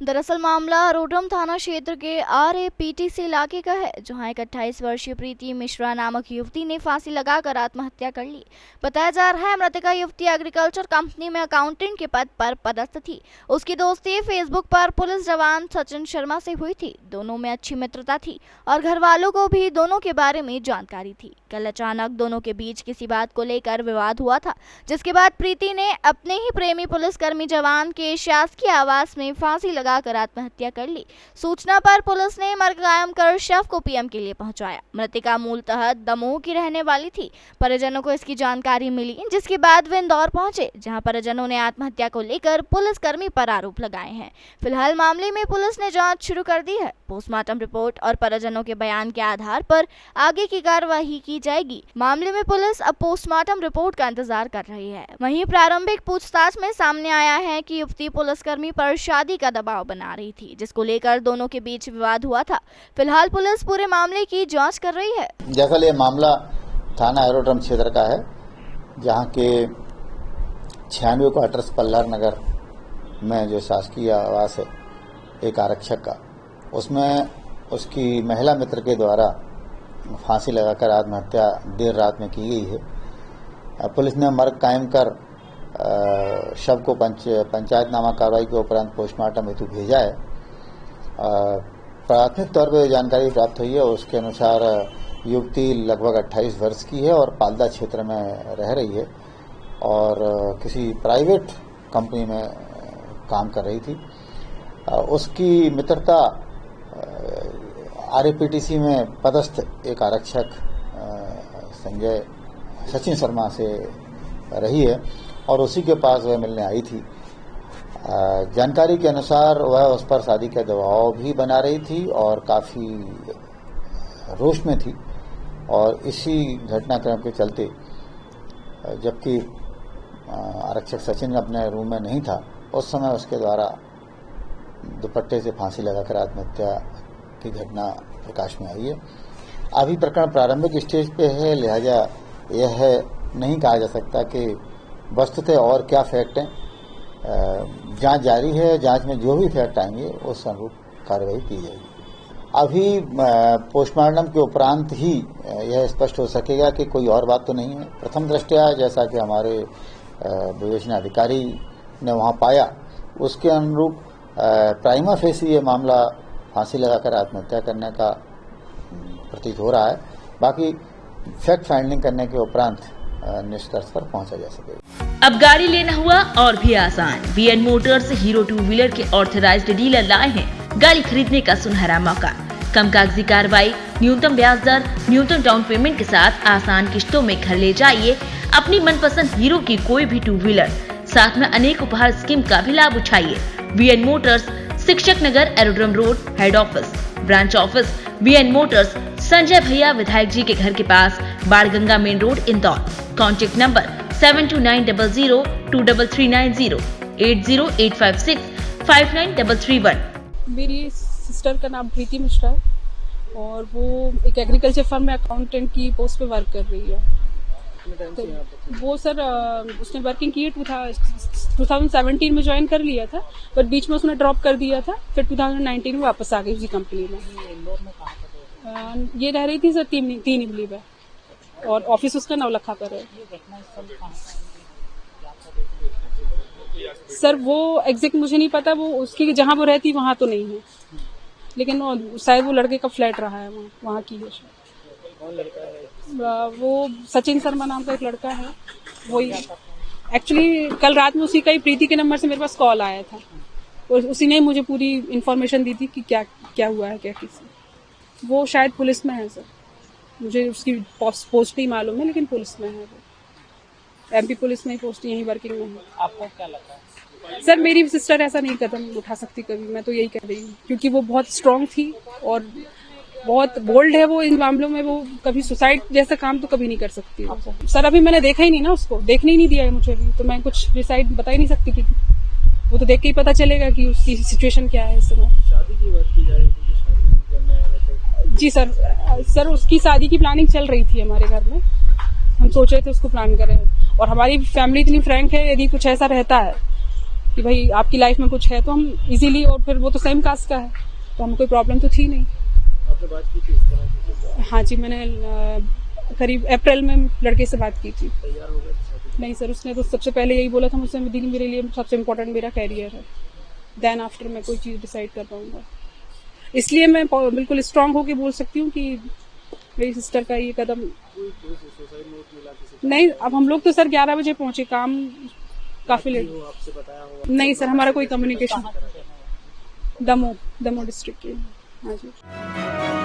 दरअसल मामला रोडम थाना क्षेत्र के RAPTC इलाके का है, जहां एक 28 वर्षीय प्रीति मिश्रा नामक युवती ने फांसी लगाकर आत्महत्या कर ली। बताया जा रहा है मृतका युवती एग्रीकल्चर कंपनी में अकाउंटेंट के पद पर पदस्थ थी। उसकी दोस्ती फेसबुक पर पुलिस जवान सचिन शर्मा से हुई थी। दोनों में अच्छी मित्रता थी और घर वालों को भी दोनों के बारे में जानकारी थी। कल अचानक दोनों के बीच किसी बात को लेकर विवाद हुआ था, जिसके बाद प्रीति ने अपने ही प्रेमी पुलिसकर्मी जवान के शासकीय आवास में फांसी लगाकर आत्महत्या कर ली। सूचना पर पुलिस ने मर्ग कायम कर शव को PM के लिए पहुंचाया। मृतका मूलतः दमोह की रहने वाली थी। परिजनों को इसकी जानकारी मिली, जिसके बाद वे इंदौर पहुंचे, जहां परिजनों ने आत्महत्या को लेकर पुलिसकर्मी पर आरोप लगाए हैं। फिलहाल मामले में पुलिस ने जांच शुरू कर दी है। पोस्टमार्टम रिपोर्ट और परिजनों के बयान के आधार पर आगे की कार्यवाही की जाएगी। मामले में पुलिस अब पोस्टमार्टम रिपोर्ट का इंतजार कर रही है। वहीं प्रारंभिक पूछताछ में सामने आया है कि युवती पुलिसकर्मी पर शादी का दबाव बना रही थी, जिसको लेकर दोनों के बीच विवाद हुआ था। फिलहाल पुलिस पूरे मामले की जांच कर रही है। दरअसल ये मामला थाना एरोड्रम क्षेत्र का है, जहां के 96 क्वार्टर्स पल्लर नगर में जो शासकीय आवास है एक आरक्षक का, उसमें उसकी महिला मित्र के द्वारा फांसी लगाकर आत्महत्या देर रात में की गई है। पुलिस ने मर्ग कायम कर शव को पंचायतनामा कार्रवाई के उपरांत पोस्टमार्टम हेतु भेजा है। प्राथमिक तौर पर जानकारी प्राप्त हुई है, उसके अनुसार युवती लगभग 28 वर्ष की है और पालदा क्षेत्र में रह रही है और किसी प्राइवेट कंपनी में काम कर रही थी। उसकी मित्रता RAPTC में पदस्थ एक आरक्षक सचिन शर्मा से रही है और उसी के पास वह मिलने आई थी। जानकारी के अनुसार वह उस पर शादी का दबाव भी बना रही थी और काफ़ी रोष में थी और इसी घटनाक्रम के चलते, जबकि आरक्षक सचिन अपने रूम में नहीं था, उस समय उसके द्वारा दुपट्टे से फांसी लगाकर आत्महत्या की घटना प्रकाश में आई है। अभी प्रकरण प्रारंभिक स्टेज पे है, लिहाजा यह नहीं कहा जा सकता कि वस्तुतः और क्या फैक्ट हैं। जांच जारी है, जांच में जो भी फैक्ट आएंगे उस अनुरूप कार्रवाई की जाएगी। अभी पोस्टमार्टम के उपरांत ही यह स्पष्ट हो सकेगा कि कोई और बात तो नहीं है। प्रथम दृष्टया जैसा कि हमारे विवेचना अधिकारी ने वहां पाया, उसके अनुरूप प्राइमा फेसी ये मामला फांसी लगाकर आत्महत्या करने का प्रतीत हो रहा है। बाकी फैक्ट फाइंडिंग करने के उपरांत निष्कर्ष पर पहुंचा जा सकेगा। अब गाड़ी लेना हुआ और भी आसान। VN मोटर्स हीरो 2 व्हीलर के ऑथराइज्ड डीलर लाए हैं गाड़ी खरीदने का सुनहरा मौका। कम कागजी कार्रवाई, न्यूनतम ब्याज दर, न्यूनतम डाउन पेमेंट के साथ आसान किश्तों में घर ले जाइए अपनी मनपसंद हीरो की कोई भी 2 व्हीलर। साथ में अनेक उपहार स्कीम का भी लाभ उठाइए। VN मोटर्स, शिक्षक नगर, aerodrome road, head office. Branch office VN motors, Sanjay भैया विधायक जी के घर के पास, Banganga main road, Indore. Contact number 7290023390, 8085659331। मेरी सिस्टर का नाम प्रीति मिश्रा है और वो एक एग्रीकल्चर फर्म में अकाउंटेंट की पोस्ट पे वर्क कर रही है। तो वो सर उसने वर्किंग की 2017 में ज्वाइन कर लिया था, पर बीच में उसने ड्रॉप कर दिया था। फिर 2019 में वापस आ गई उसी कंपनी में। ये रह रही थी सर तीन इमली में और ऑफिस उसका नवलखा पर है। सर वो एग्जैक्ट मुझे नहीं पता, वो उसकी जहाँ वो रहती वहाँ तो नहीं है, लेकिन शायद वो लड़के का फ्लैट रहा है वहाँ की है। वो सचिन शर्मा नाम का एक लड़का है, वही एक्चुअली कल रात में उसी का ही प्रीति के नंबर से मेरे पास कॉल आया था और उसी ने मुझे पूरी इन्फॉर्मेशन दी थी कि क्या हुआ है, क्या किसी। वो शायद पुलिस में है सर, मुझे उसकी पोस्ट नहीं मालूम है, लेकिन पुलिस में है वो। MP पुलिस में ही पोस्ट, यही वर्किंग में है। आपको क्या लगता है सर? मेरी सिस्टर ऐसा नहीं कदम उठा सकती कभी, मैं तो यही कह रही हूँ, क्योंकि वो बहुत स्ट्रांग थी और बहुत बोल्ड है वो इन मामलों में। वो कभी सुसाइड जैसा काम तो कभी नहीं कर सकती। सर अभी मैंने देखा ही नहीं ना, उसको देखने ही नहीं दिया है मुझे भी, तो मैं कुछ डिसाइड बता ही नहीं सकती कि वो तो देख के ही पता चलेगा कि उसकी सिचुएशन क्या है इस समय। शादी की बात की जा रही थी, शादी करने वाला। जी सर उसकी शादी की प्लानिंग चल रही थी हमारे घर में। हम सोच रहे थे उसको प्लान करें और हमारी फैमिली इतनी फ्रैंक है, यदि कुछ ऐसा रहता है कि भाई आपकी लाइफ में कुछ है तो हम इजीली, और फिर वो तो सेम कास्ट का है तो हमें कोई प्रॉब्लम तो थी नहीं। आपने बात की थी इस तरह की? हाँ जी, मैंने करीब अप्रैल में लड़के से बात की थी। तैयार हो गए थे शादी? नहीं सर, उसने तो सबसे पहले यही बोला था मुझसे, दीदी मेरे लिए सबसे इम्पोर्टेंट मेरा कैरियर है, देन आफ्टर मैं कोई चीज़ डिसाइड कर पाऊंगा। इसलिए मैं बिल्कुल स्ट्रांग होकर बोल सकती हूँ कि मेरी सिस्टर का ये कदम सुसाइड नोट मिला किसी को? नहीं। अब हम लोग तो सर 11 बजे पहुंचे, काम काफी लेट। वो आपसे बताया होगा? नहीं सर, हमारा कोई कम्युनिकेशन, दमोह डिस्ट्रिक्ट के। हाँ जी।